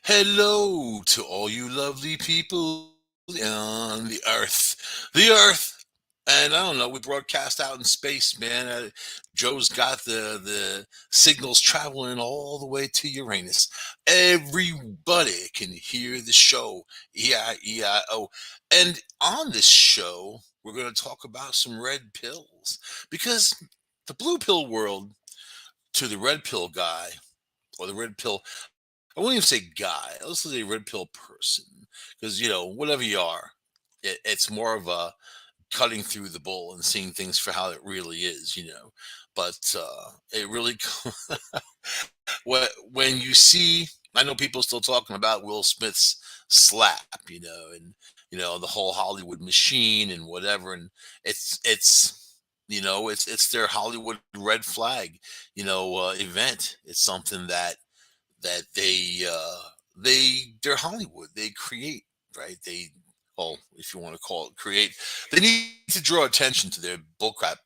Hello to all you lovely people on the earth. The earth. And I don't know, we broadcast out in space, man. Joe's got the signals traveling all the way to Uranus. Everybody can hear the show. E-I-E-I-O. And on this show, we're going to talk about some red pills. Because the blue pill world to the red pill guy, or the red pill, I wouldn't even say guy. Let's say red pill person, because whatever you are, it's more of a cutting through the bull and seeing things for how it really is. But it really when you see, I know people still talking about Will Smith's slap, and the whole Hollywood machine and whatever, and it's their Hollywood red flag, event. It's something that they're Hollywood. They create, right? Well, if you want to call it create, they need to draw attention to their bullcrap.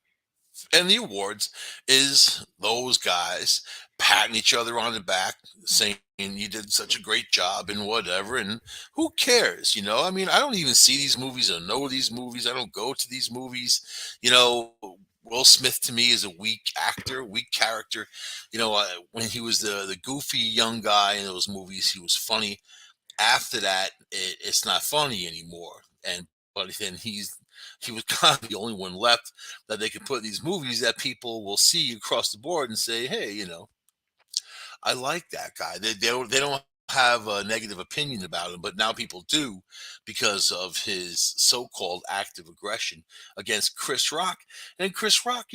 And the awards is those guys patting each other on the back, saying you did such a great job and whatever. And who cares? I mean, I don't even see these movies or know these movies. I don't go to these movies. Will Smith to me is a weak actor, weak character. When he was the goofy young guy in those movies, he was funny. After that, it's not funny anymore. But then he was kind of the only one left that they could put in these movies that people will see across the board and say, hey, I like that guy. They don't have a negative opinion about him, but now people do because of his so-called active aggression against Chris Rock. And Chris Rock,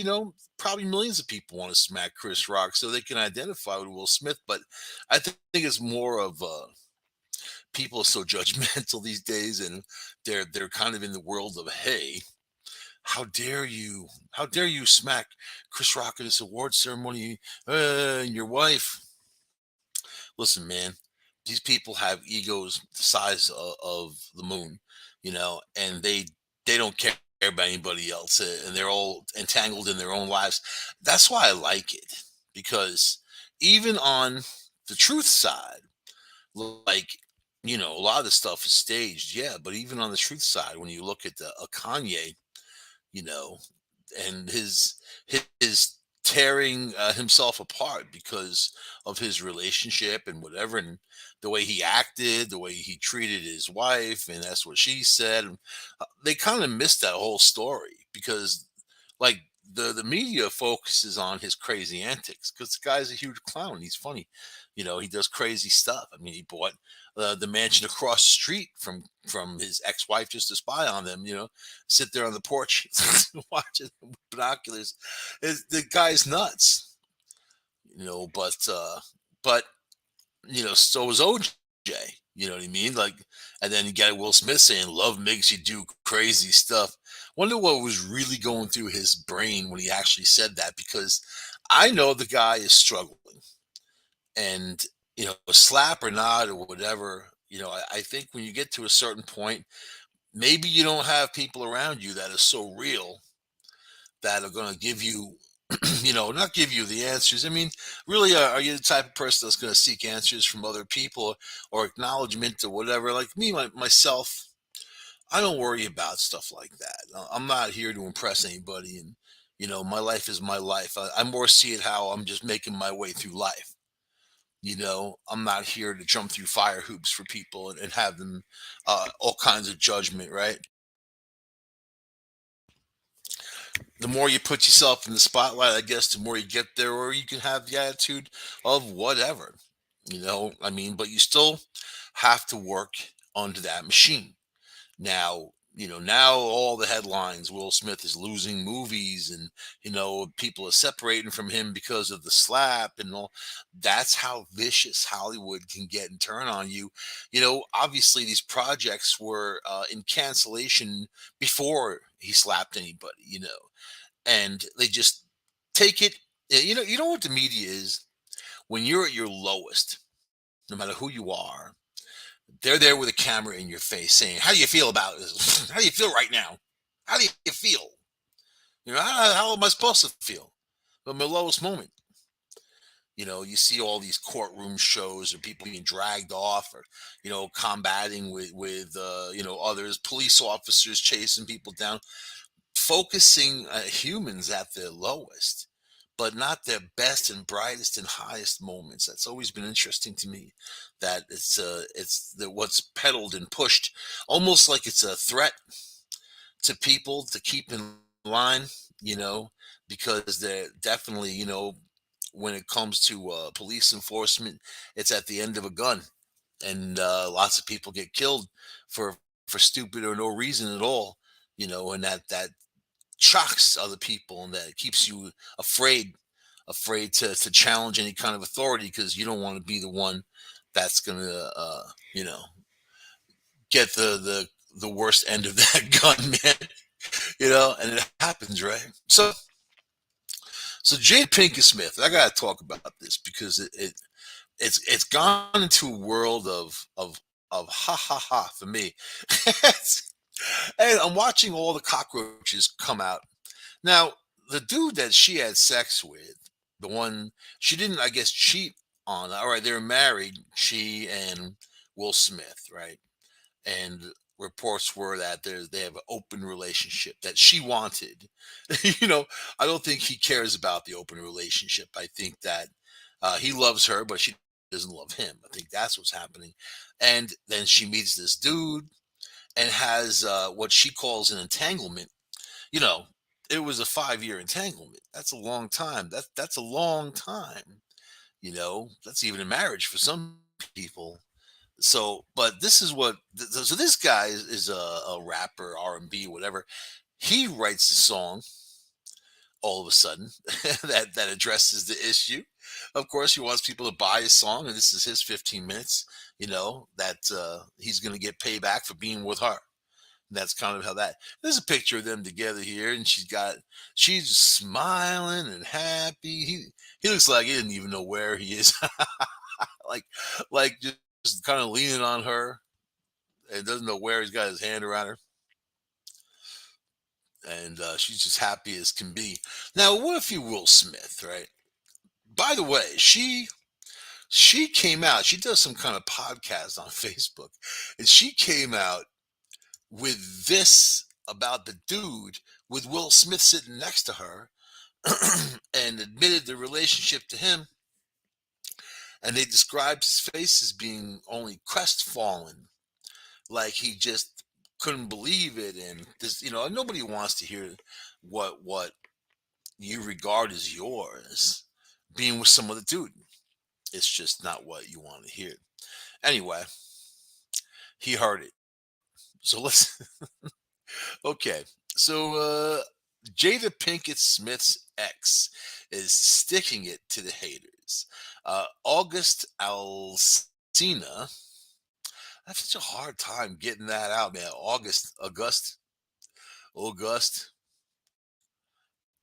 probably millions of people want to smack Chris Rock so they can identify with Will Smith. But I think it's more of people are so judgmental these days, and they're kind of in the world of, hey, how dare you smack Chris Rock at this award ceremony, and your wife. Listen, man, these people have egos the size of the moon, and they don't care about anybody else, and they're all entangled in their own lives. That's why I like it, because even on the truth side, like, a lot of the stuff is staged, yeah, but even on the truth side, when you look at the Kanye, you know, and his tearing himself apart because of his relationship and whatever, and the way he acted, the way he treated his wife, and that's what she said. And they kind of missed that whole story because, like, the media focuses on his crazy antics because the guy's a huge clown. He's funny, he does crazy stuff. I mean, he bought the mansion across the street from his ex-wife just to spy on them. Sit there on the porch, watch it with binoculars. The guy's nuts. But so was OJ. You know what I mean? Like, and then you got Will Smith saying love makes you do crazy stuff. Wonder what was really going through his brain when he actually said that, because I know the guy is struggling. And, slap or not or whatever, I think when you get to a certain point, maybe you don't have people around you that are so real that are going to give you, not give you the answers. I mean, really, are you the type of person that's going to seek answers from other people or acknowledgement or whatever? Like me, myself, I don't worry about stuff like that. I'm not here to impress anybody. And, my life is my life. I more see it how I'm just making my way through life. I'm not here to jump through fire hoops for people and have them all kinds of judgment, right? The more you put yourself in the spotlight, I guess, the more you get there, or you can have the attitude of whatever, I mean, but you still have to work under that machine. Now all the headlines, Will Smith is losing movies, and people are separating from him because of the slap and all. That's how vicious Hollywood can get and turn on you. Obviously these projects were in cancellation before he slapped anybody, and they just take it. You know what the media is. When you're at your lowest, no matter who you are, they're there with a camera in your face saying, how do you feel about this? How do you feel right now? How do you feel? How am I supposed to feel? But my lowest moment. You see all these courtroom shows or people being dragged off, or combating with others, police officers chasing people down, focusing humans at their lowest, but not their best and brightest and highest moments. That's always been interesting to me. That what's peddled and pushed, almost like it's a threat to people to keep in line, you know, because they're definitely, when it comes to police enforcement, it's at the end of a gun, and lots of people get killed for stupid or no reason at all, and that shocks other people, and that keeps you afraid to challenge any kind of authority, because you don't want to be the one that's gonna you know get the worst end of that gun, man. And it happens, right? So Jada Pinkett Smith, I gotta talk about this because it's gone into a world of ha ha ha for me. And I'm watching all the cockroaches come out. Now, the dude that she had sex with, the one she didn't, I guess, cheat on. All right, they're married, she and Will Smith, right? And reports were that they have an open relationship that she wanted. you know, I don't think he cares about the open relationship. I think that he loves her, but she doesn't love him. I think that's what's happening. And then she meets this dude and has what she calls an entanglement. You know, it was a 5-year entanglement. That's a long time. That's a long time. That's even a marriage for some people. So, but this is so this guy is a rapper, R&B, whatever. He writes a song all of a sudden that addresses the issue. Of course, he wants people to buy his song, and this is his 15 minutes. That he's going to get payback for being with her. That's kind of how that. There's a picture of them together here, and she's smiling and happy. He looks like he didn't even know where he is, like just kind of leaning on her, and doesn't know where he's got his hand around her, and she's just happy as can be. Now, what if you Will Smith, right? By the way, she came out. She does some kind of podcast on Facebook, and she came out with this about the dude with Will Smith sitting next to her, and admitted the relationship to him. And they described his face as being only crestfallen, like he just couldn't believe it. And this, nobody wants to hear what you regard as yours being with some other dude. It's just not what you want to hear. Anyway, he heard it. So let's okay. So Jada Pinkett Smith's ex is sticking it to the haters. August Alsina. I have such a hard time getting that out, man. August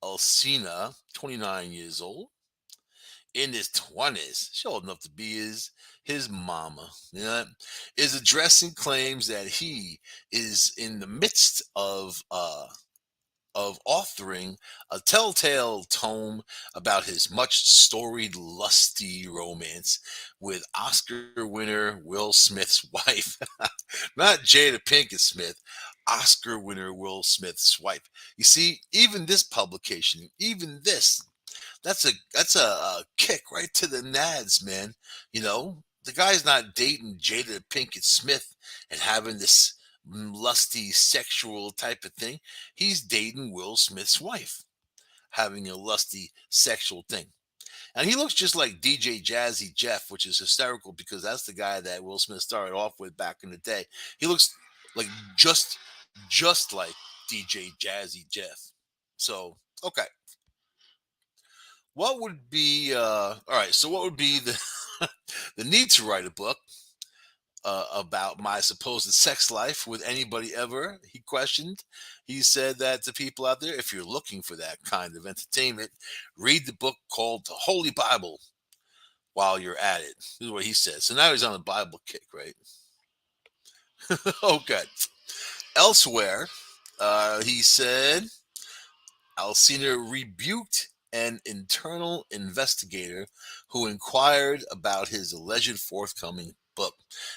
Alsina, 29 years old, in his 20s, she old enough to be his mama, is addressing claims that he is in the midst of authoring a telltale tome about his much storied, lusty romance with Oscar winner Will Smith's wife. Not Jada Pinkett Smith, Oscar winner Will Smith's wife. You see, even this publication, even this, that's a kick right to the nads, man. The guy's not dating Jada Pinkett Smith and having this lusty sexual type of thing. He's dating Will Smith's wife, having a lusty sexual thing. And he looks just like DJ Jazzy Jeff, which is hysterical because that's the guy that Will Smith started off with back in the day. He looks like just like DJ Jazzy Jeff. So, okay. What would be all right, so what would be the the need to write a book about my supposed sex life with anybody ever? He questioned. He said that to people out there, if you're looking for that kind of entertainment, read the book called The Holy Bible while you're at it. This is what he said. So now he's on a Bible kick, right? Okay. Elsewhere, he said Alcina rebuked an internal investigator who inquired about his alleged forthcoming book.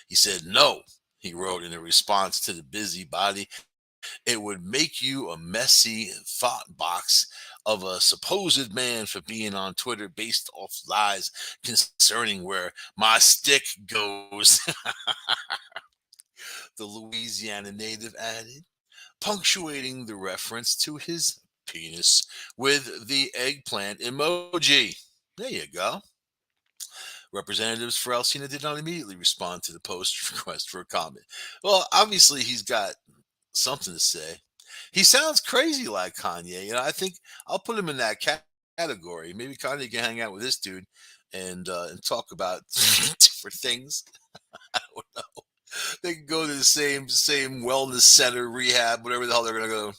He said, "No," he wrote in a response to the busybody, "it would make you a messy thought box of a supposed man for being on Twitter based off lies concerning where my stick goes." The Louisiana native added, punctuating the reference to his penis with the eggplant emoji. There you go. Representatives for Alcina did not immediately respond to the Post's request for a comment. Well, obviously, he's got something to say. He sounds crazy like Kanye. I think I'll put him in that category. Maybe Kanye can hang out with this dude and talk about different things. I don't know. They can go to the same wellness center, rehab, whatever the hell they're gonna go.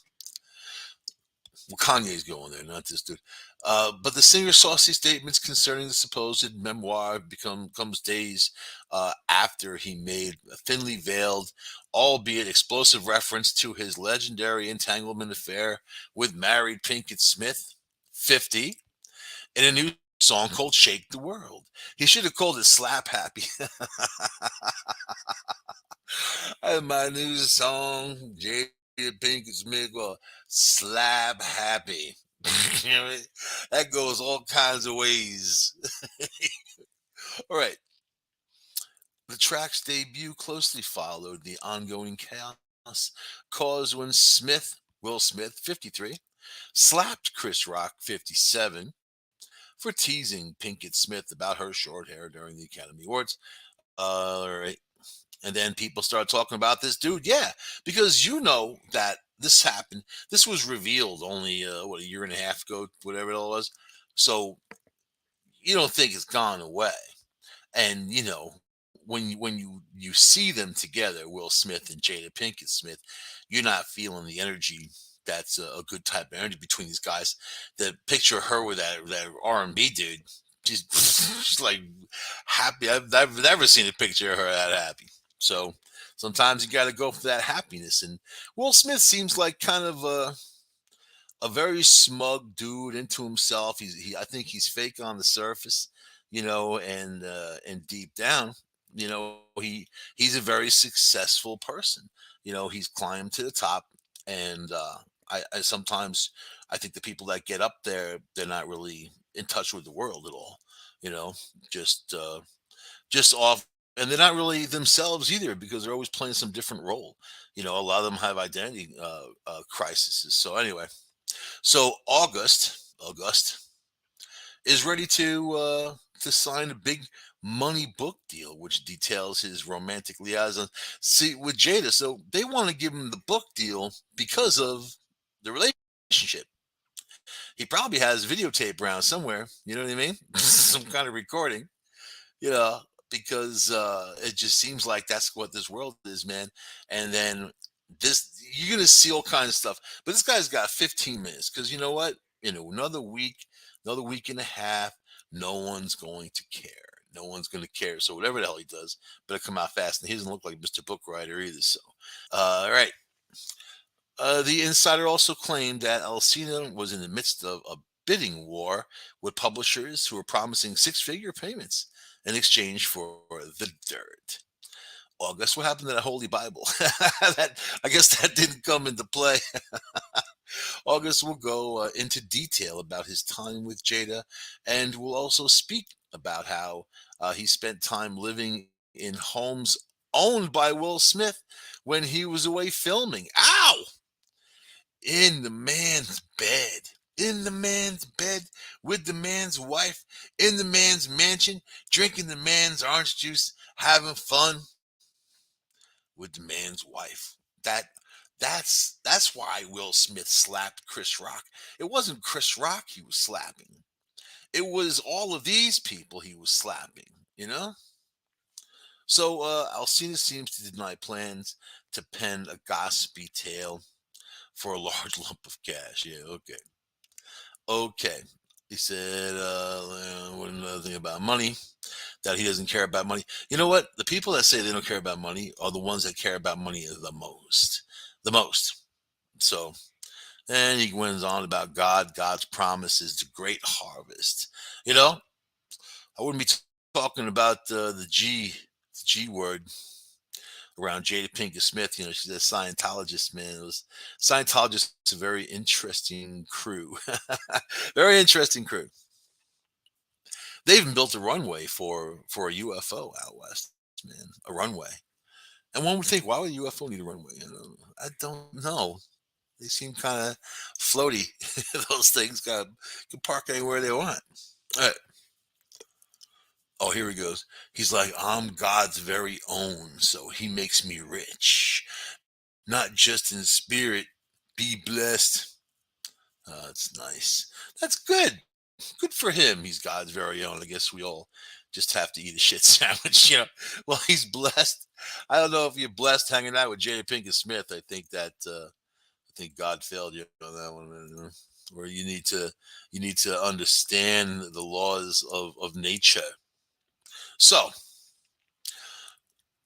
Well, Kanye's going there, not this dude. But the singer's saucy statements concerning the supposed memoir comes days after he made a thinly veiled, albeit explosive reference to his legendary entanglement affair with married Pinkett Smith, 50, in a new song called "Shake the World." He should have called it "Slap Happy." My new song, Jada Pinkett Smith, "Slap Happy." You know, that goes all kinds of ways. All right. The track's debut closely followed the ongoing chaos caused when Will Smith, 53, slapped Chris Rock, 57, for teasing Pinkett Smith about her short hair during the Academy Awards. All right. And then people start talking about this dude. Yeah, because that this happened. This was revealed only, a year and a half ago, whatever it was. So you don't think it's gone away. And when you see them together, Will Smith and Jada Pinkett Smith, you're not feeling the energy. That's a good type of energy between these guys. The picture of her with that R&B dude, she's like happy. I've never seen a picture of her that happy. So sometimes you got to go for that happiness. And Will Smith seems like kind of a very smug dude into himself. I think he's fake on the surface, and deep down, he's a very successful person. He's climbed to the top, and I sometimes I think the people that get up there, they're not really in touch with the world at all. You know, just off, and they're not really themselves either because they're always playing some different role. A lot of them have identity crises. So anyway, so August is ready to sign a big money book deal, which details his romantic liaison with Jada. So they want to give him the book deal because of the relationship. He probably has videotape around somewhere. You know what I mean? Some kind of recording. You know, because it just seems like that's what this world is, man. And then you're gonna see all kinds of stuff. But this guy's got 15 minutes because you know what? Another week and a half, no one's going to care. No one's going to care. So whatever the hell he does, better come out fast. And he doesn't look like Mr. Book Writer either. So, all right. The insider also claimed that Alcina was in the midst of a bidding war with publishers who were promising six-figure payments in exchange for the dirt. August, what happened to that Holy Bible? I guess that didn't come into play. August will go into detail about his time with Jada, and will also speak about how he spent time living in homes owned by Will Smith when he was away filming. Ow! In the man's bed. In the man's bed with the man's wife, in the man's mansion, drinking the man's orange juice, having fun with the man's wife. That's why Will Smith slapped Chris Rock. It wasn't Chris Rock he was slapping. It was all of these people he was slapping, you know? So Alcina seems to deny plans to pen a gossipy tale for a large lump of cash. Yeah, okay. Okay. He said, what another thing about money, that he doesn't care about money. You know what? The people that say they don't care about money are the ones that care about money the most. The most. So And he went on about God, God's promises, the great harvest. You know, I wouldn't be talking about the G word around Jada Pinkett Smith. You know, she's a Scientologist, man. It was Scientologists a very interesting crew, very interesting crew. They even built a runway for a UFO out west, man, a runway. And one would think, why would a UFO need a runway? You know, I don't know. They seem kind of floaty. Those things can park anywhere they want. All right. Oh, here he goes. He's like, I'm God's very own, so he makes me rich, not just in spirit. Be blessed. That's nice. That's good. Good for him. He's God's very own. I guess we all just have to eat a shit sandwich, you know. Well, he's blessed. I don't know if you're blessed hanging out with Jada Pinkett Smith. I think God failed you on that one, where you need to understand the laws of nature. So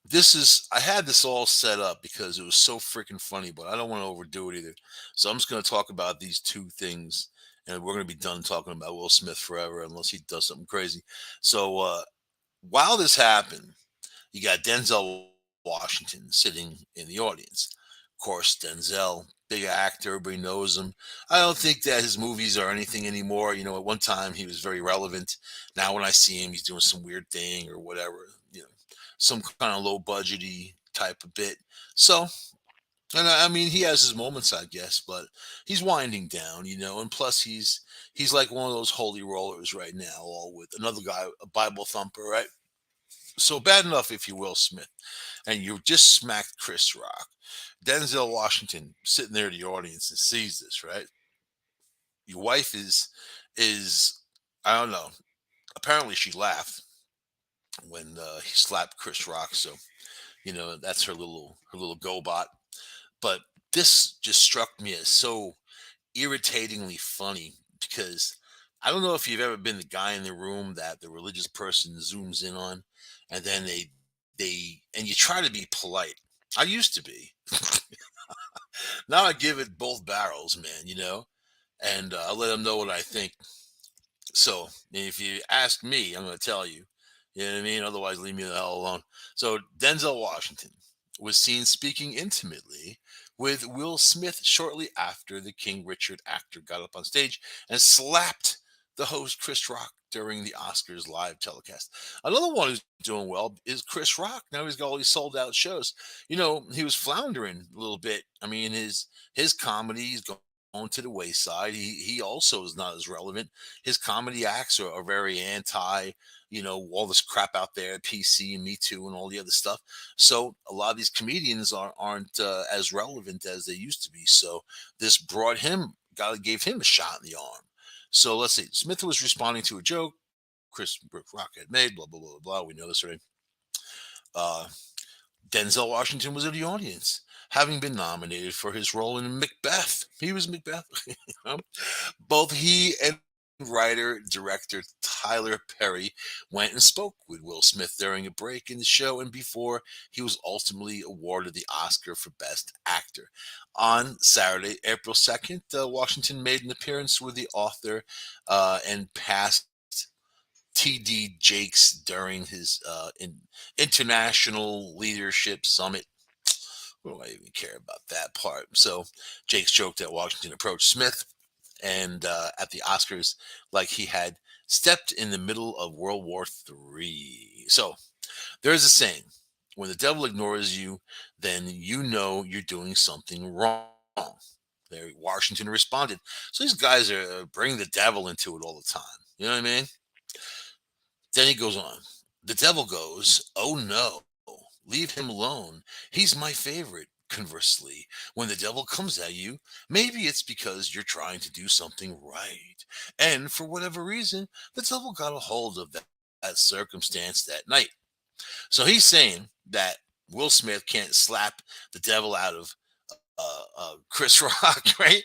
this is I had this all set up because it was so freaking funny, but I don't want to overdo it either. So I'm just going to talk about these two things, and we're going to be done talking about Will Smith forever unless he does something crazy. So while this happened, you got Denzel Washington sitting in the audience. Of course, Denzel, big actor, everybody knows him. I don't think that his movies are anything anymore. You know, at one time he was very relevant. Now when I see him, he's doing some weird thing or whatever. You know, some kind of low budgety type of bit. So, and I mean, he has his moments, I guess, but he's winding down, you know. And plus, he's like one of those holy rollers right now, all with another guy, a Bible thumper, right? So bad enough if you Will Smith, and you just smacked Chris Rock. Denzel Washington sitting there in the audience and sees this, right? Your wife is I don't know. Apparently, she laughed when he slapped Chris Rock. So you know that's her little go bot. But this just struck me as so irritatingly funny because I don't know if you've ever been the guy in the room that the religious person zooms in on, and then and you try to be polite. I used to be. Now I give it both barrels, man. You know, and I let them know what I think. So if you ask me, I'm going to tell you. You know what I mean? Otherwise, leave me the hell alone. So Denzel Washington was seen speaking intimately with Will Smith shortly after the King Richard actor got up on stage and slapped the host Chris Rock during the Oscars live telecast. Another one who's doing well is Chris Rock. Now he's got all these sold out shows. You know, he was floundering a little bit. I mean, his comedy's going to the wayside. He also is not as relevant. His comedy acts are very anti, you know, all this crap out there, PC and Me Too and all the other stuff. So a lot of these comedians aren't as relevant as they used to be. So this brought him, God gave him a shot in the arm. So let's see. Smith was responding to a joke Chris Rock had made. Blah blah blah blah. We know this already. Uh, Denzel Washington was in the audience, having been nominated for his role in Macbeth. He was Macbeth. You know? Both he and writer director Tyler Perry went and spoke with Will Smith during a break in the show and before he was ultimately awarded the Oscar for Best Actor. On Saturday, April 2nd, Washington made an appearance with the author and past TD Jakes during his international leadership summit. What do I even care about that part? So Jakes joked that Washington approached Smith and at the Oscars like he had stepped in the middle of World War III. So there's a saying: when the devil ignores you, then you know you're doing something wrong. There, Washington responded. So these guys are bringing the devil into it all the time. You know what I mean? Then he goes on. The devil goes, "Oh no, leave him alone. He's my favorite." Conversely, when the devil comes at you, maybe it's because you're trying to do something right. And for whatever reason, the devil got a hold of that circumstance that night. So he's saying that Will Smith can't slap the devil out of Chris Rock, right?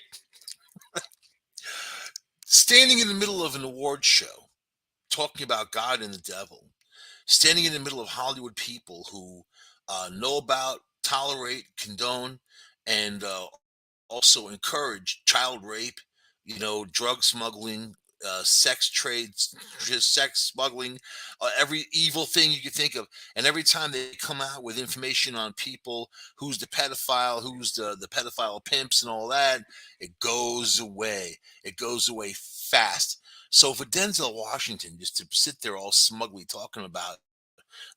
Standing in the middle of an award show, talking about God and the devil, standing in the middle of Hollywood people who know about, tolerate, condone, and also encourage child rape, drug smuggling, sex trades, just sex smuggling, every evil thing you could think of. And every time they come out with information on people, who's the pedophile, who's the pedophile pimps, and all that, it goes away. It goes away fast. So for Denzel Washington just to sit there all smugly talking about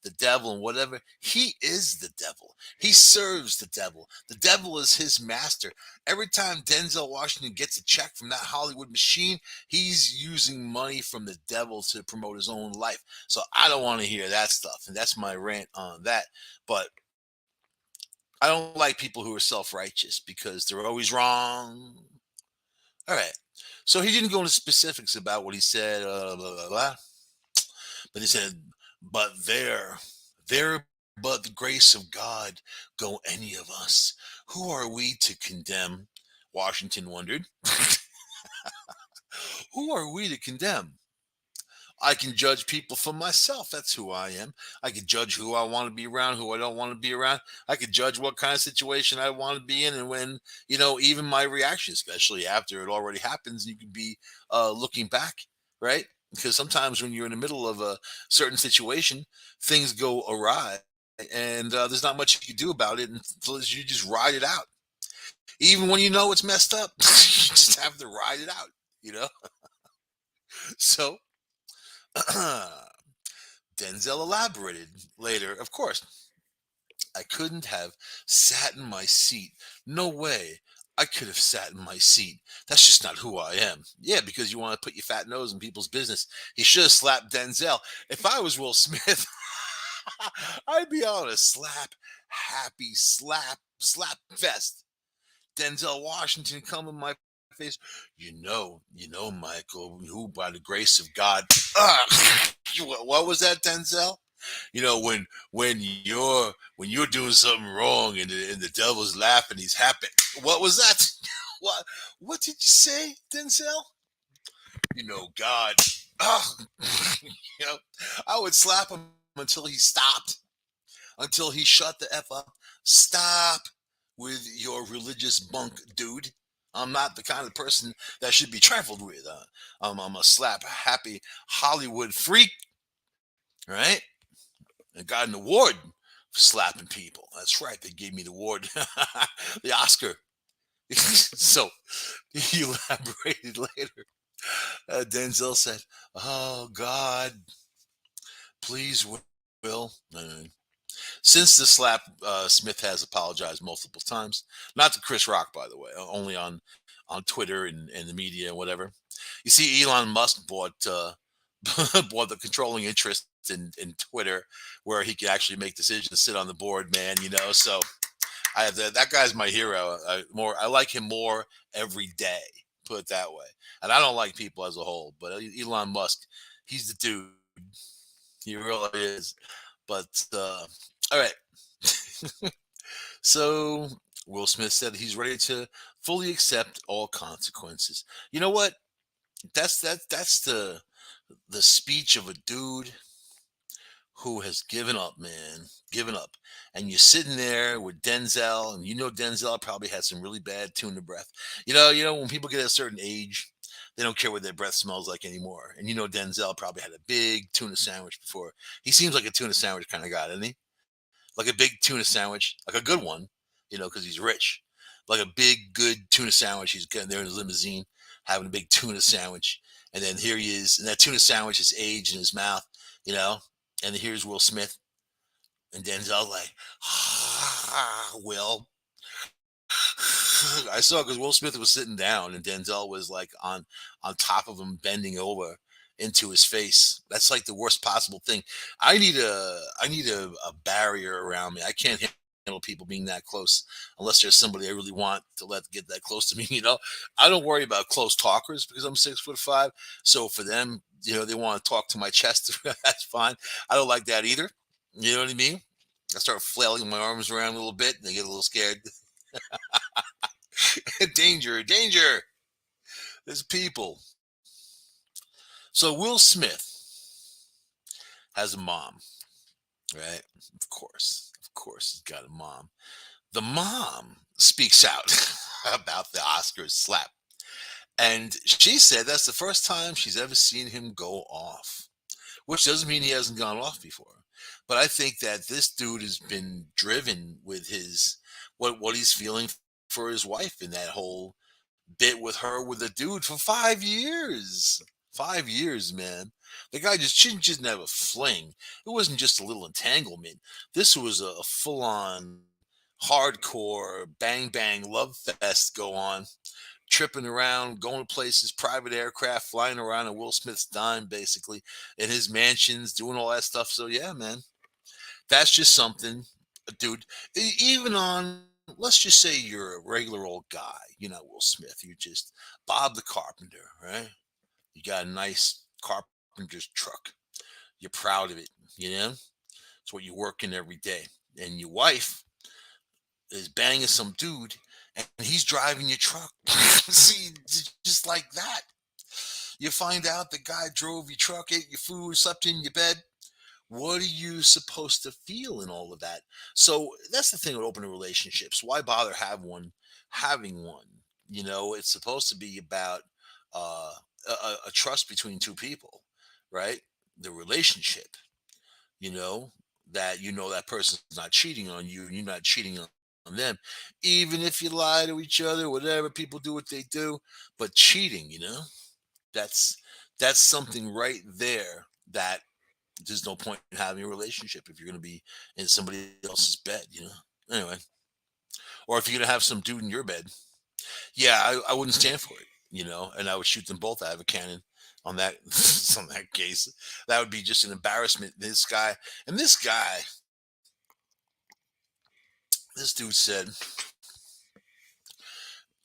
the devil and whatever, he is the devil. He serves the devil. The devil is his master. Every time Denzel Washington gets a check from that Hollywood machine, he's using money from the devil to promote his own life. So I don't want to hear that stuff. And that's my rant on that. But I don't like people who are self righteous because they're always wrong. All right. So he didn't go into specifics about what he said, blah, blah, blah. But he said, but there but the grace of God go any of us. Who are we to condemn? Washington wondered. Who are we to condemn? I can judge people for myself. That's who I am. I can judge who I want to be around, who I don't want to be around. I can judge what kind of situation I want to be in, and when, even my reaction, especially after it already happens, you can be looking back, right? Because sometimes when you're in the middle of a certain situation, things go awry, and there's not much you can do about it until you just ride it out. Even when you know it's messed up, you just have to ride it out, you know? So Denzel elaborated later, of course, I couldn't have sat in my seat. No way. I could have sat in my seat. That's just not who I am. Yeah, because you want to put your fat nose in people's business. He should have slapped Denzel. If I was Will Smith, I'd be on a happy slap fest. Denzel Washington come in my face. Michael, who by the grace of God, what was that, Denzel? When you're doing something wrong and the devil's laughing, he's happy. What was that? what what did you say, Denzel? God. Oh, you know, I would slap him until he stopped, until he shut the f up. Stop with your religious bunk, dude. I'm not the kind of person that should be trifled with. I'm a slap happy Hollywood freak, right? And got an award for slapping people. That's right. They gave me the award, the Oscar. So he elaborated later. Denzel said, "Oh God, please, Will." Since the slap, Smith has apologized multiple times. Not to Chris Rock, by the way, only on Twitter and the media and whatever. You see, Elon Musk bought bought the controlling interest in Twitter, where he could actually make decisions, sit on the board, man. So I have that. That guy's my hero. I like him more every day. Put it that way. And I don't like people as a whole, but Elon Musk, he's the dude. He really is. But all right. So Will Smith said he's ready to fully accept all consequences. You know what? That's the speech of a dude who has given up, man, given up. And you're sitting there with Denzel, and Denzel probably had some really bad tuna breath. When people get a certain age, they don't care what their breath smells like anymore. And Denzel probably had a big tuna sandwich before. He seems like a tuna sandwich kind of guy, doesn't he? Like a big tuna sandwich, like a good one, because he's rich. Like a big, good tuna sandwich. He's getting there in his limousine, having a big tuna sandwich. And then here he is, and that tuna sandwich is aged in his mouth, you know. And here's Will Smith, and Denzel like, Will. I saw because Will Smith was sitting down, and Denzel was like on top of him, bending over into his face. That's like the worst possible thing. I need a barrier around me. I can't handle people being that close unless there's somebody I really want to let get that close to me. I don't worry about close talkers because I'm 6'5". So for them, they want to talk to my chest. That's fine. I don't like that either. You know what I mean? I start flailing my arms around a little bit, and they get a little scared. Danger, danger. There's people. So Will Smith has a mom, right? Of course, he's got a mom. The mom speaks out about the Oscars slap. And she said that's the first time she's ever seen him go off, which doesn't mean he hasn't gone off before. But I think that this dude has been driven with his what he's feeling for his wife in that whole bit with her with a dude for 5 years. 5 years, man. The guy just she didn't have a fling. It wasn't just a little entanglement. This was a full on hardcore bang bang love fest go on, tripping around, going to places, private aircraft, flying around on Will Smith's dime, basically, in his mansions, doing all that stuff. So yeah, man, that's just something, dude. Even on, let's just say you're a regular old guy, you're not Will Smith, you're just Bob the Carpenter, right? You got a nice carpenter's truck. You're proud of it, you know. It's what you're working every day, and your wife is banging some dude, and he's driving your truck. See, just like that. You find out the guy drove your truck, ate your food, slept in your bed. What are you supposed to feel in all of that? So that's the thing with open relationships. Why bother having one? You know, it's supposed to be about uh, a trust between two people, right? The relationship. You know that that person's not cheating on you, and you're not cheating on them, even if you lie to each other, whatever. People do what they do, but cheating, that's that's something right there that there's no point in having a relationship if you're going to be in somebody else's bed. Anyway, or if you're going to have some dude in your bed, yeah, I wouldn't stand for it, and I would shoot them both out of a cannon on that on that case. That would be just an embarrassment. This dude said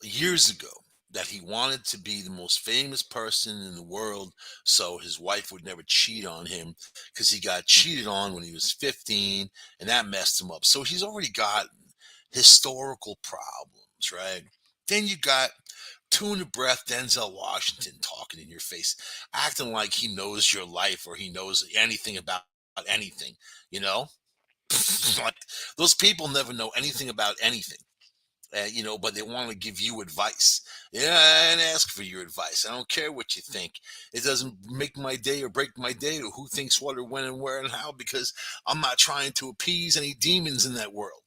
years ago that he wanted to be the most famous person in the world so his wife would never cheat on him because he got cheated on when he was 15 and that messed him up. So he's already got historical problems, right? Then you got tuna breath Denzel Washington talking in your face, acting like he knows your life or he knows anything about anything, you know? Like those people never know anything about anything. But they want to give you advice. Yeah, and ask for your advice. I don't care what you think. It doesn't make my day or break my day or who thinks what or when and where and how because I'm not trying to appease any demons in that world.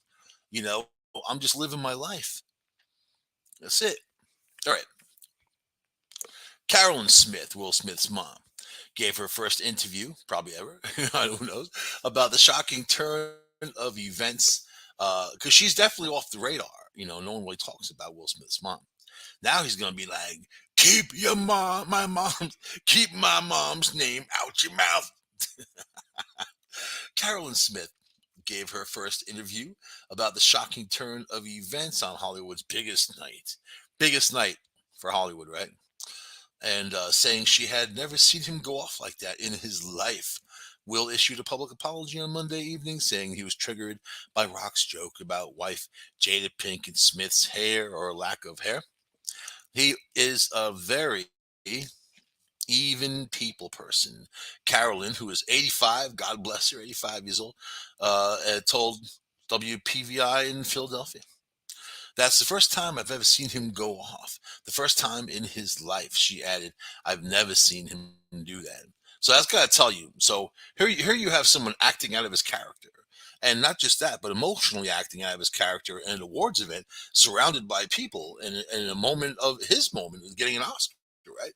You know, I'm just living my life. That's it. All right. Carolyn Smith, Will Smith's mom, gave her first interview, probably ever, who knows, about the shocking turn of events. Because she's definitely off the radar. No one really talks about Will Smith's mom. Now he's gonna be like, keep keep my mom's name out your mouth. Carolyn Smith gave her first interview about the shocking turn of events on Hollywood's biggest night for Hollywood, right? And saying she had never seen him go off like that in his life. Will issued a public apology on Monday evening, saying he was triggered by Rock's joke about wife Jada Pinkett Smith's hair or lack of hair. He is a very even people person. Carolyn, who is 85, God bless her, 85 years old, told WPVI in Philadelphia. That's the first time I've ever seen him go off. The first time in his life, she added, I've never seen him do that. So that's got to tell you. So here you have someone acting out of his character. And not just that, but emotionally acting out of his character in an awards event, surrounded by people, in a moment of his moment of getting an Oscar, right?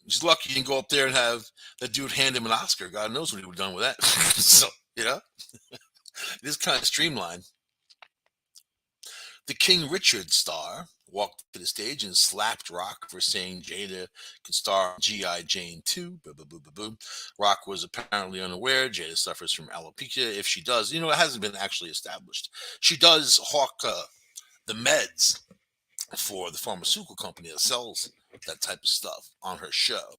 He's lucky he didn't go up there and have that dude hand him an Oscar. God knows what he would have done with that. So, it is kind of streamlined. The King Richard star walked to the stage and slapped Rock for saying Jada could star G.I. Jane 2. Boo, boo, boo, boo, boo. Rock was apparently unaware Jada suffers from alopecia. If she does, it hasn't been actually established. She does hawk the meds for the pharmaceutical company that sells that type of stuff on her show.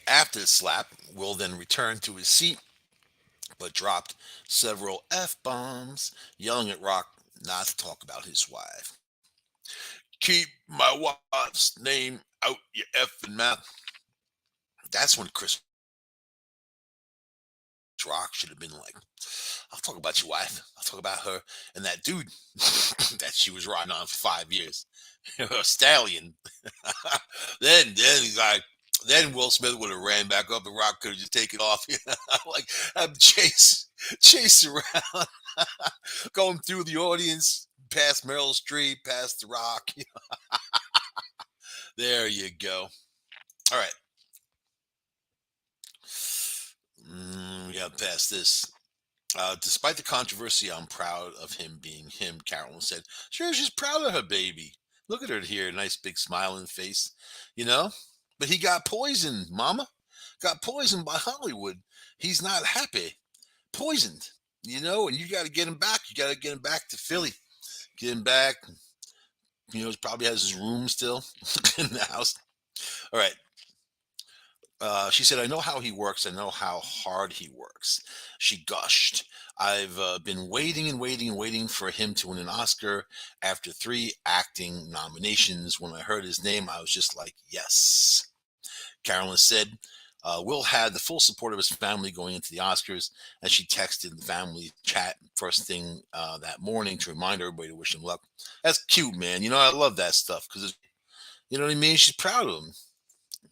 After the slap, Will then returned to his seat but dropped several F bombs, yelling at Rock not to talk about his wife. Keep my wife's name out your effing mouth. That's when Chris Rock should have been like, I'll talk about your wife. I'll talk about her and that dude that she was riding on for 5 years. A stallion. Then he's like, then Will Smith would have ran back up and Rock could have just taken off. Like have him chase around, going through the audience, past Meryl Streep, past The Rock. There you go. All right. We got past this. Despite the controversy, I'm proud of him being him, Carolyn said. Sure, she's proud of her baby. Look at her here, nice big smiling face, you know? But he got poisoned, mama. Got poisoned by Hollywood. He's not happy. Poisoned, and you got to get him back. You got to get him back to Philly. Get him back. He probably has his room still in the house. All right. She said, I know how he works. I know how hard he works. She gushed. I've been waiting and waiting and waiting for him to win an Oscar after 3 acting nominations. When I heard his name, I was just like, yes. Carolyn said, Will had the full support of his family going into the Oscars, and she texted the family chat first thing that morning to remind everybody to wish him luck. That's cute, man. I love that stuff because, you know what I mean? She's proud of him.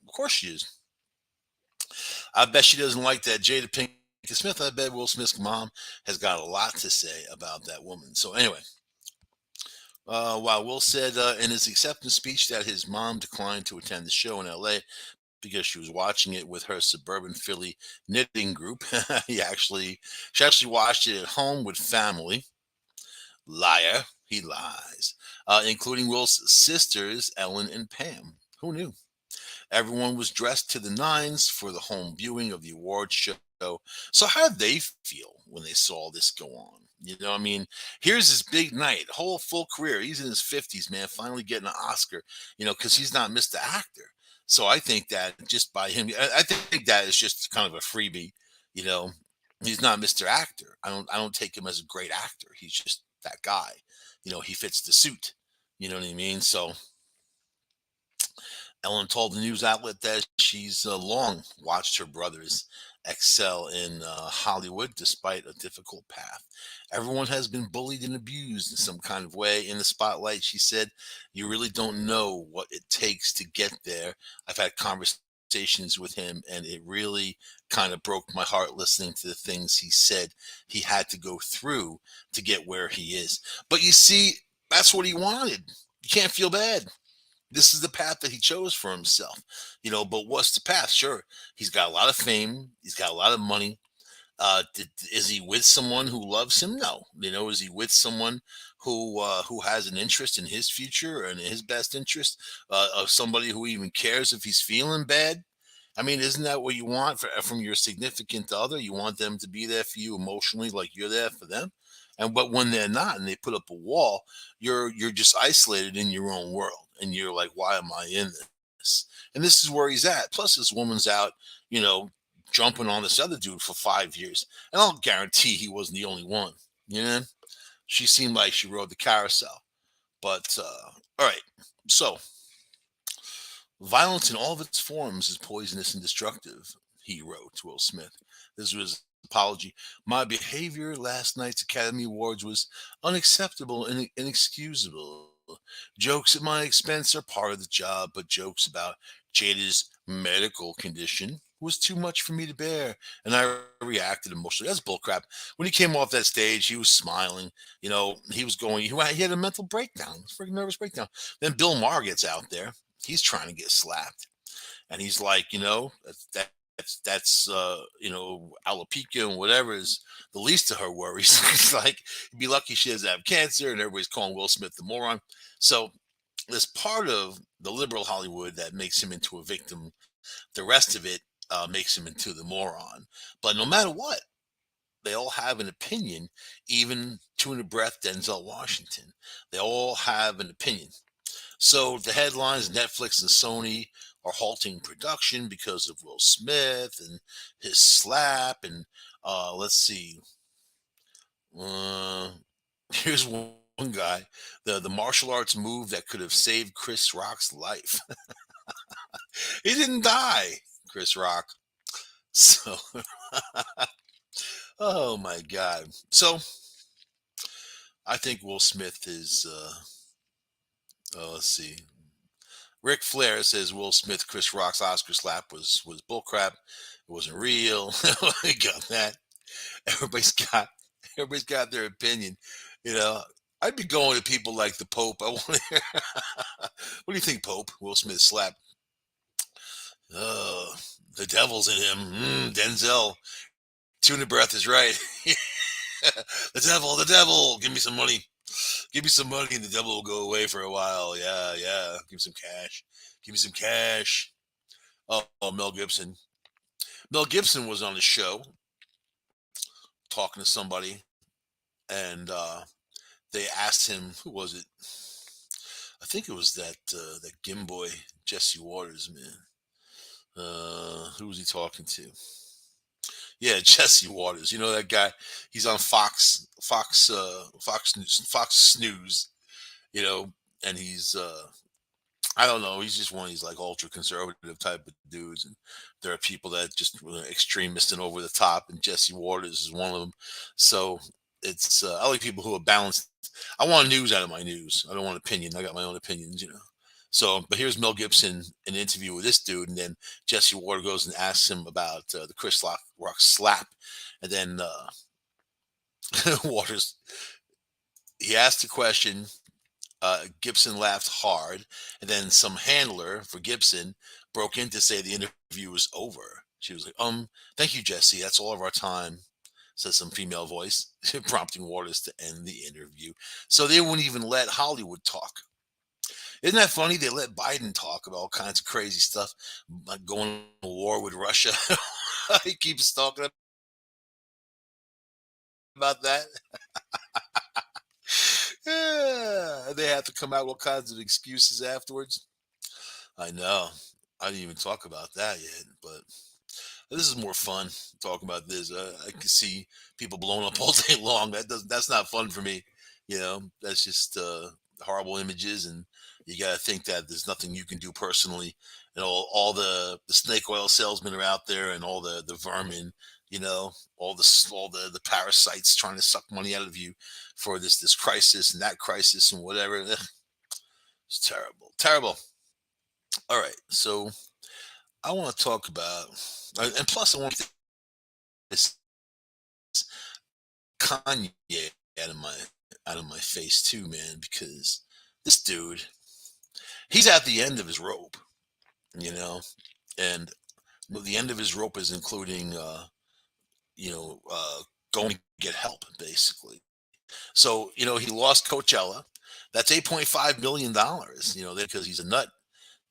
Of course she is. I bet she doesn't like that Jada Pinkett Smith. I bet Will Smith's mom has got a lot to say about that woman. So anyway, while Will said in his acceptance speech that his mom declined to attend the show in L.A. because she was watching it with her suburban Philly knitting group, she actually watched it at home with family. Liar, he lies, including Will's sisters Ellen and Pam. Who knew? Everyone was dressed to the nines for the home viewing of the award show. So how did they feel when they saw this go on? I mean, here's his big night, whole full career. He's in his 50s, man, finally getting an Oscar, because he's not Mr. Actor. So I think that just by him, I think that is just kind of a freebie, you know. He's not Mr. Actor. I don't take him as a great actor. He's just that guy. He fits the suit. You know what I mean? So Ellen told the news outlet that she's long watched her brothers excel in Hollywood despite a difficult path. Everyone has been bullied and abused in some kind of way in the spotlight, she said. You really don't know what it takes to get there. I've had conversations with him, and it really kind of broke my heart listening to the things he said he had to go through to get where he is. But you see, that's what he wanted. You can't feel bad. This is the path that he chose for himself, but what's the path? Sure, he's got a lot of fame, he's got a lot of money. Is he with someone who loves him? No. Is he with someone who has an interest in his future and his best interest, of somebody who even cares if he's feeling bad? I mean, isn't that what you want from your significant other? You want them to be there for you emotionally, like you're there for them. But when they're not, and they put up a wall, you're just isolated in your own world, and you're like, why am I in this? And this is where he's at. Plus, this woman's out, you know, jumping on this other dude for 5 years, and I'll guarantee he wasn't the only one. You know, she seemed like she rode the carousel. But all right, so violence in all of its forms is poisonous and destructive, he wrote to Will Smith. This was his apology. My behavior last night's Academy Awards was unacceptable and inexcusable. Jokes at my expense are part of the job, but jokes about Jada's medical condition was too much for me to bear, and I reacted emotionally. That's bullcrap. When he came off that stage, he was smiling. He was going. He had a mental breakdown, freaking nervous breakdown. Then Bill Maher gets out there. He's trying to get slapped, and he's like, that's alopecia and whatever is the least of her worries. It's like, be lucky she doesn't have cancer, and everybody's calling Will Smith the moron. So there's part of the liberal Hollywood that makes him into a victim. The rest of it makes him into the moron. But no matter what, they all have an opinion, even to and a breath Denzel Washington. They all have an opinion. So the headlines, Netflix and Sony are halting production because of Will Smith and his slap. And let's see. Uh, here's one guy. The martial arts move that could have saved Chris Rock's life. He didn't die, Chris Rock. So Oh my God. So I think Will Smith is. Let's see. Ric Flair says Will Smith, Chris Rock's Oscar slap was bullcrap. It wasn't real. We got that. Everybody's got everybody's got their opinion. You know, I'd be going to people like the Pope. I want to hear. What do you think, Pope? Will Smith slap. Oh, the devil's in him. Denzel. Tuna breath is right. The devil, the devil. Give me some money. Give me some money, and the devil will go away for a while. Yeah, yeah. Give me some cash. Give me some cash. Oh, Mel Gibson. Mel Gibson was on the show talking to somebody, and they asked him, who was it? I think it was that Gimboy Jesse Waters, man. Who was he talking to? Yeah, Jesse Waters. You know that guy? He's on Fox Snooze. You know, and he's I don't know. He's just one of these like ultra conservative type of dudes, and there are people that just extremist and over the top, and Jesse Waters is one of them. So it's I like people who are balanced. I want news out of my news. I don't want opinion. I got my own opinions, you know. So, but here's Mel Gibson in an interview with this dude, and then Jesse Waters goes and asks him about the Rock slap, and then Waters he asked the question. Gibson laughed hard, and then some handler for Gibson broke in to say the interview was over. She was like, thank you, Jesse. That's all of our time," says some female voice, prompting Waters to end the interview. So they wouldn't even let Hollywood talk. Isn't that funny? They let Biden talk about all kinds of crazy stuff, like going to war with Russia. He keeps talking about that. Yeah, they have to come out with all kinds of excuses afterwards. I know. I didn't even talk about that yet, but this is more fun talking about this. I can see people blowing up all day long. That's not fun for me. You know, that's just horrible images, and you got to think that there's nothing you can do personally. You know, all the snake oil salesmen are out there, and all the vermin. You know, all the parasites trying to suck money out of you for this crisis and that crisis and whatever. Ugh, it's terrible, terrible. All right, so I want to talk about, and plus I want to get this Kanye out of my face too, man, because this dude, he's at the end of his rope, you know, and the end of his rope is including, you know, going to get help, basically. So, you know, he lost Coachella. That's $8.5 million. You know, because he's a nut.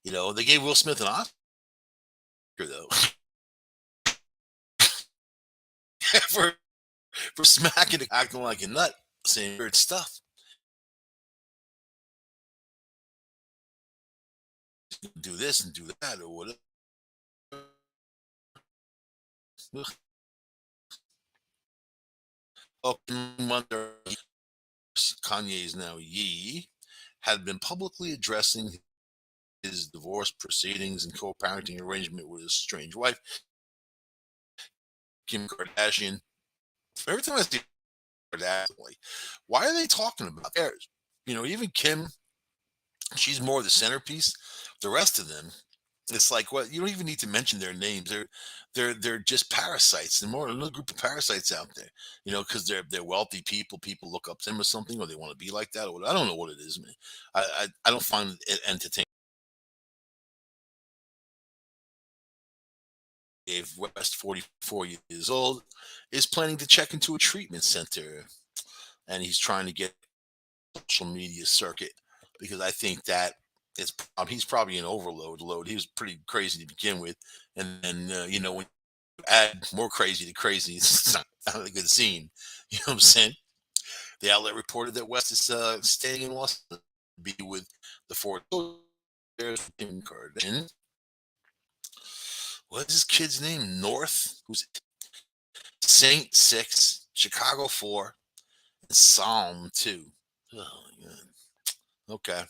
You know, they gave Will Smith an Oscar though for smacking, acting like a nut, saying weird stuff. Do this and do that or whatever. Ugh. Oh, Kanye's now Yee had been publicly addressing his divorce proceedings and co-parenting arrangement with his strange wife, Kim Kardashian. Every time I see Kardashian, like, why are they talking about theirs? You know, even Kim, she's more the centerpiece. The rest of them, it's like, what, you don't even need to mention their names. They're just parasites. They're more another group of parasites out there. You know, because they're wealthy people. People look up to them or something, or they want to be like that. Or what, I don't know what it is, man. I don't find it entertaining. Dave West, 44 years old, is planning to check into a treatment center, and he's trying to get social media circuit because I think that he's probably an overload load. He was pretty crazy to begin with, and then you know, when you add more crazy to crazy, it's not a good scene. You know what I'm saying? The outlet reported that West is staying in Washington to be with the four children, Kim Kardashian. What's his kid's name? North, who's Saint 6, Chicago 4, and Psalm 2. Oh, yeah. Okay.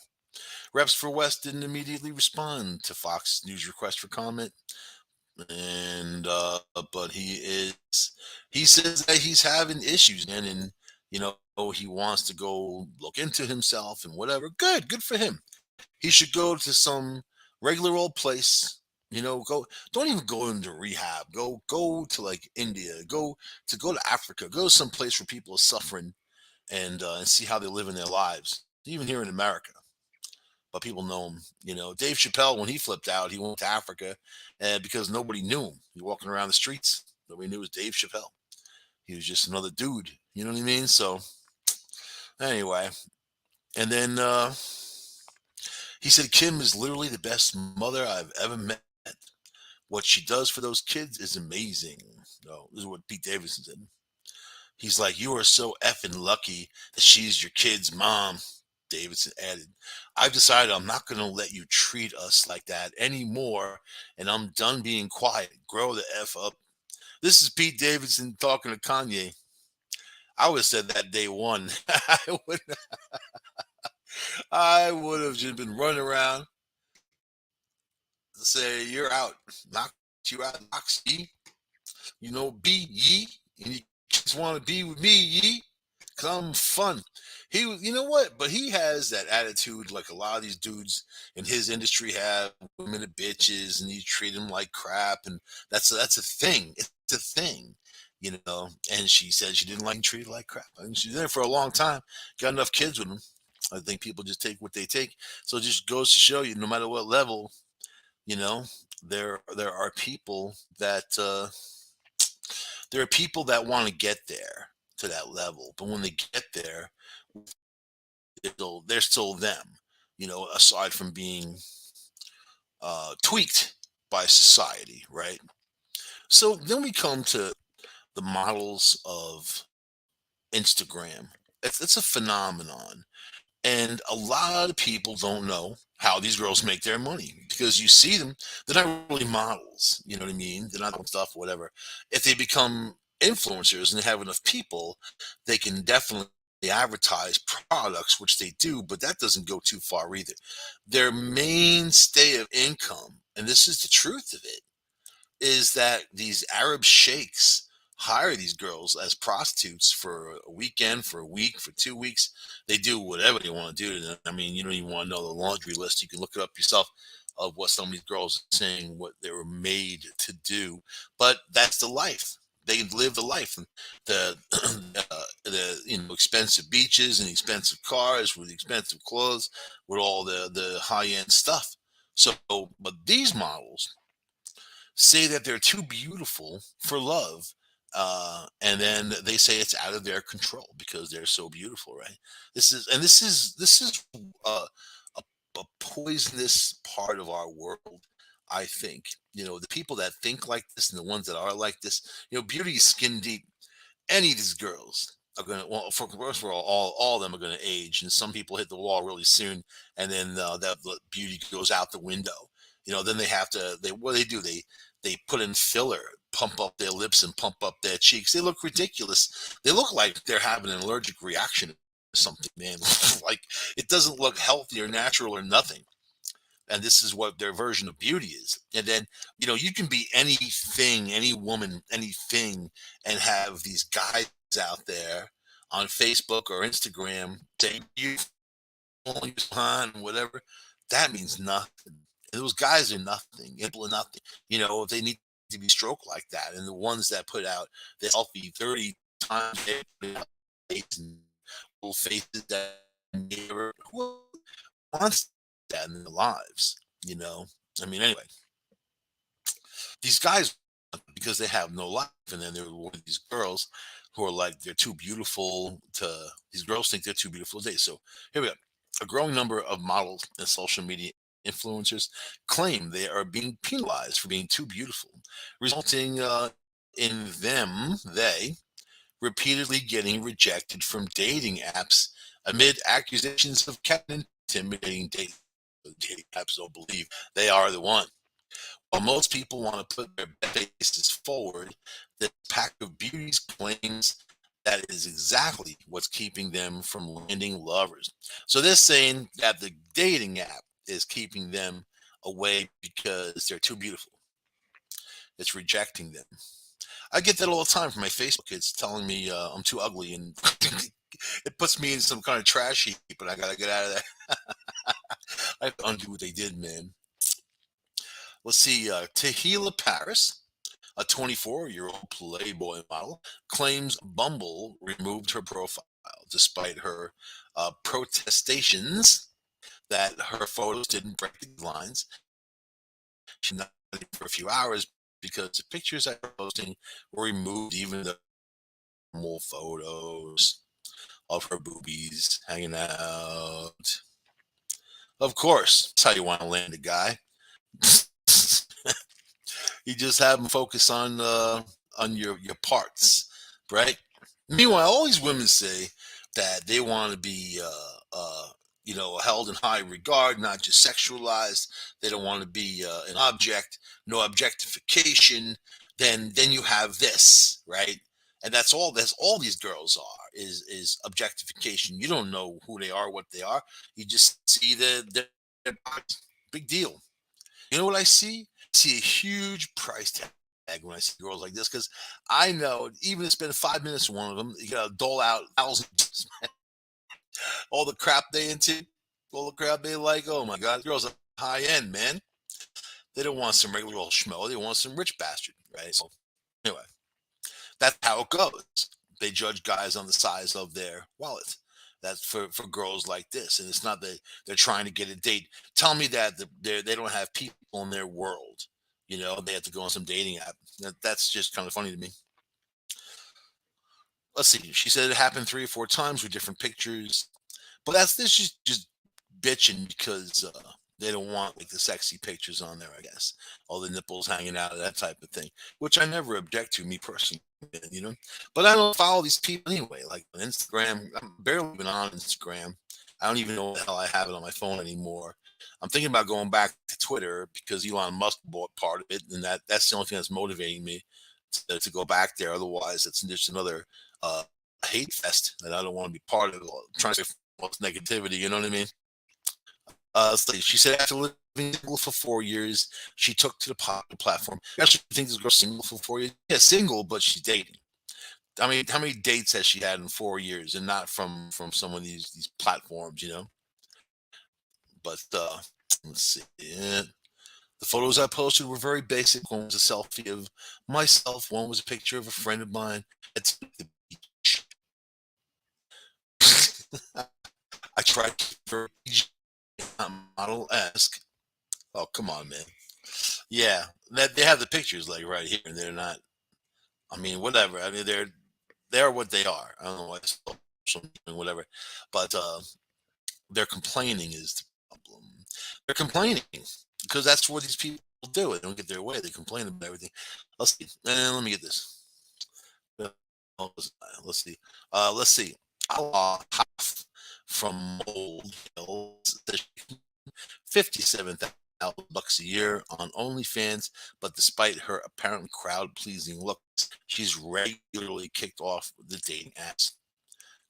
Reps for West didn't immediately respond to Fox News request for comment. and but he says that he's having issues, man, and he wants to go look into himself and whatever. Good for him. He should go to some regular old place. Go. Don't even go into rehab. Go to like India. Go to Africa. Go to some place where people are suffering and see how they're living their lives. Even here in America, but people know him. Dave Chappelle, when he flipped out, he went to Africa, and because nobody knew him, he walking around the streets. Nobody knew it was Dave Chappelle. He was just another dude. You know what I mean? So anyway, and then he said Kim is literally the best mother I've ever met. What she does for those kids is amazing. No, this is what Pete Davidson said. He's like, you are so effing lucky that she's your kid's mom. Davidson added, I've decided I'm not going to let you treat us like that anymore, and I'm done being quiet. Grow the F up. This is Pete Davidson talking to Kanye. I would have said that day one. I would have just been running around to say, you're out. Knock you out. Knocks ye. Be ye. And you just want to be with me, ye. Come fun. You know what? But he has that attitude like a lot of these dudes in his industry have. Women are bitches, and you treat them like crap, and that's a thing. It's a thing. And she said she didn't like being treated like crap. I mean, she's there for a long time, got enough kids with him. I think people just take what they take. So it just goes to show you, no matter what level, you know, there are people that want to get there to that level, but when they get there, they're still them. Aside from being tweaked by society, right? So then we come to the models of Instagram. It's a phenomenon. And a lot of people don't know how these girls make their money because you see them, they're not really models. You know what I mean? They're not doing stuff, whatever. If they become influencers and they have enough people, they can definitely advertise products, which they do, but that doesn't go too far either. Their mainstay of income, and this is the truth of it, is that these Arab sheikhs hire these girls as prostitutes for a weekend, for a week, for 2 weeks. They do whatever they want to do to them. I mean, you don't even want to know the laundry list. You can look it up yourself of what some of these girls are saying, what they were made to do. But that's the life. They live the life, and the the expensive beaches and expensive cars with expensive clothes, with all the high end stuff. So, but these models say that they're too beautiful for love. And then they say it's out of their control because they're so beautiful, right? This is a, a poisonous part of our world. I think the people that think like this and the ones that are like this. Beauty is skin deep. Any of these girls are going to, well, first of all of them are going to age, and some people hit the wall really soon, and then that the beauty goes out the window. Then they have to, what do? They put in filler, pump up their lips and pump up their cheeks. They look ridiculous. They look like they're having an allergic reaction or something, man. Like it doesn't look healthy or natural or nothing. And this is what their version of beauty is. And then, you can be anything, any woman, anything, and have these guys out there on Facebook or Instagram saying you on whatever. That means nothing. And those guys are nothing, people are nothing. If they need to be stroked like that. And the ones that put out the selfie 30 times a day, put out and little faces that never, who wants that in their lives, you know? I mean, anyway, these guys, because they have no life, and then there are one of these girls who are like, they're too beautiful to, these girls think they're too beautiful to date. So here we go. A growing number of models and social media influencers claim they are being penalized for being too beautiful, resulting in they repeatedly getting rejected from dating apps amid accusations of intimidating dating apps don't believe they are the one. While most people want to put their best faces forward, the pack of beauties claims that is exactly what's keeping them from landing lovers. So they're saying that the dating app is keeping them away because they're too beautiful. It's rejecting them. I get that all the time from my Facebook kids telling me I'm too ugly, and it puts me in some kind of trash heap, and I gotta get out of there. I have to undo what they did, man. Let's see. Tahila Paris, a 24-year-old Playboy model, claims Bumble removed her profile despite her protestations that her photos didn't break the lines. She not for a few hours because the pictures I was posting were removed, even the normal photos of her boobies hanging out. Of course, that's how you want to land a guy. You just have them focus on your parts, right? Meanwhile, all these women say that they want to be held in high regard, not just sexualized. They don't want to be an object, no objectification. Then you have this, right? And that's all these girls are is objectification. You don't know who they are, what they are. You just see their bodies. Big deal. You know what I see? See a huge price tag when I see girls like this because I know even to spend 5 minutes with one of them, you gotta dole out thousands. All the crap they into, all the crap they like. Oh my god, girls are high end, man. They don't want some regular old schmo. They want some rich bastard, right? So anyway, that's how it goes. They judge guys on the size of their wallet. That's for girls like this, and it's not that they're trying to get a date. Tell me that they don't have people in their world. They have to go on some dating app. That's just kind of funny to me. Let's see. She said it happened 3 or 4 times with different pictures, but that's this just bitching because they don't want like the sexy pictures on there. I guess all the nipples hanging out, that type of thing, which I never object to, me personally. You know, but I don't follow these people anyway. Like on Instagram, I'm barely even on Instagram. I don't even know what the hell I have it on my phone anymore. I'm thinking about going back to Twitter because Elon Musk bought part of it, and that's the only thing that's motivating me to go back there. Otherwise, it's just another uh, hate fest that I don't want to be part of. Trying to say all this negativity, you know what I mean? She said after living single for 4 years, she took to the platform. You actually think this girl's single for 4 years? Yeah, single, but she's dating. I mean, how many dates has she had in 4 years, and not from some of these platforms, you know? But let's see. Yeah. The photos I posted were very basic. One was a selfie of myself. One was a picture of a friend of mine at the beach. I tried to keep her model-esque. Oh, come on, man. Yeah, that they have the pictures like right here, and they're not. I mean, whatever. I mean, they're what they are. I don't know why it's social media, whatever, but they're complaining is the problem. They're complaining because that's what these people do. They don't get their way. They complain about everything. Let's see. And let me get this. Let's see. Let's see. Allah Haf from Mold Hills, 57,000 bucks a year on OnlyFans, but despite her apparent crowd-pleasing looks, she's regularly kicked off the dating apps.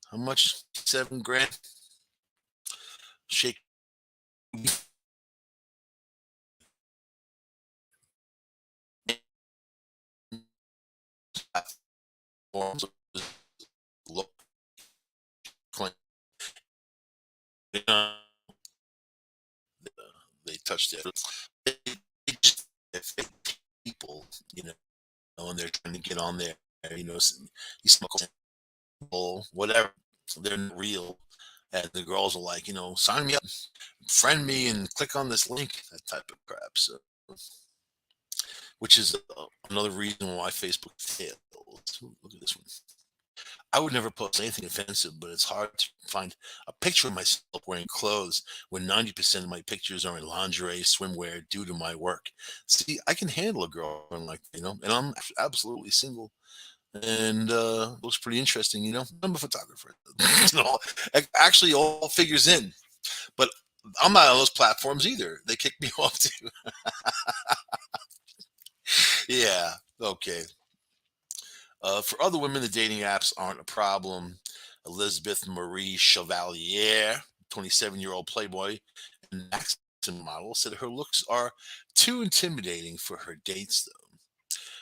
How much? 7 grand. Shake platforms look claim they touched it. They just they're fake people, and they're trying to get on there. You smoke whatever. They're not real. And the girls are like, sign me up, friend me, and click on this link, that type of crap. So, which is another reason why Facebook fails. Look at this one. I would never post anything offensive, but it's hard to find a picture of myself wearing clothes when 90% of my pictures are in lingerie, swimwear due to my work. See, I can handle a girlfriend like, and I'm absolutely single. And looks pretty interesting, I'm a photographer. Actually, all figures in, but I'm not on those platforms either. They kick me off too. Yeah, okay. For other women, the dating apps aren't a problem. Elizabeth Marie Chevalier, 27-year-old Playboy and Maxim model, said her looks are too intimidating for her dates, though.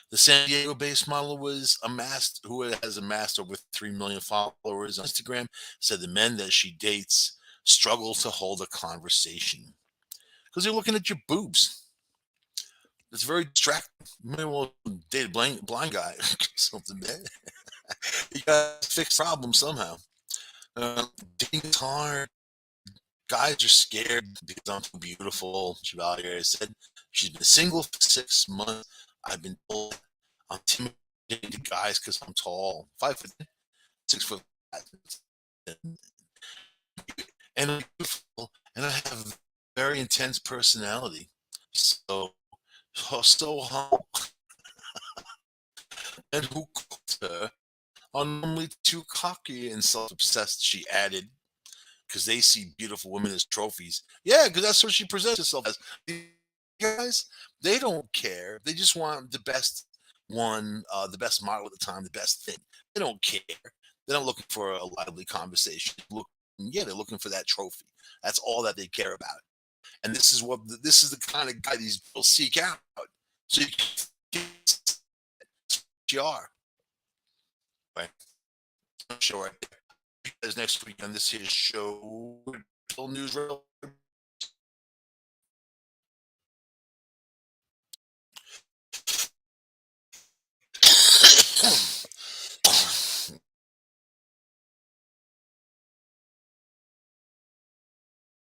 The San Diego-based model was amassed who has amassed over 3 million followers on Instagram, said the men that she dates struggle to hold a conversation because they're looking at your boobs. It's very distracting. You may well date a blind guy or something, man. You got to fix problems somehow. Dating is hard. Guys are scared because I'm too beautiful. Chevalier said she's been single for 6 months. I've been told I'm intimidating to guys because I'm tall, 5 foot, 6 foot, and I'm beautiful, and I have a very intense personality. So, so humble, and who called her are normally too cocky and self-obsessed. She added, because they see beautiful women as trophies. Yeah, because that's what she presents herself as. These guys, they don't care. They just want the best one, the best model at the time, the best thing. They don't care. They're not looking for a lively conversation. Yeah, they're looking for that trophy. That's all that they care about. And this is the kind of guy these people seek out. So you are right. Show right there. As next week on this here show, News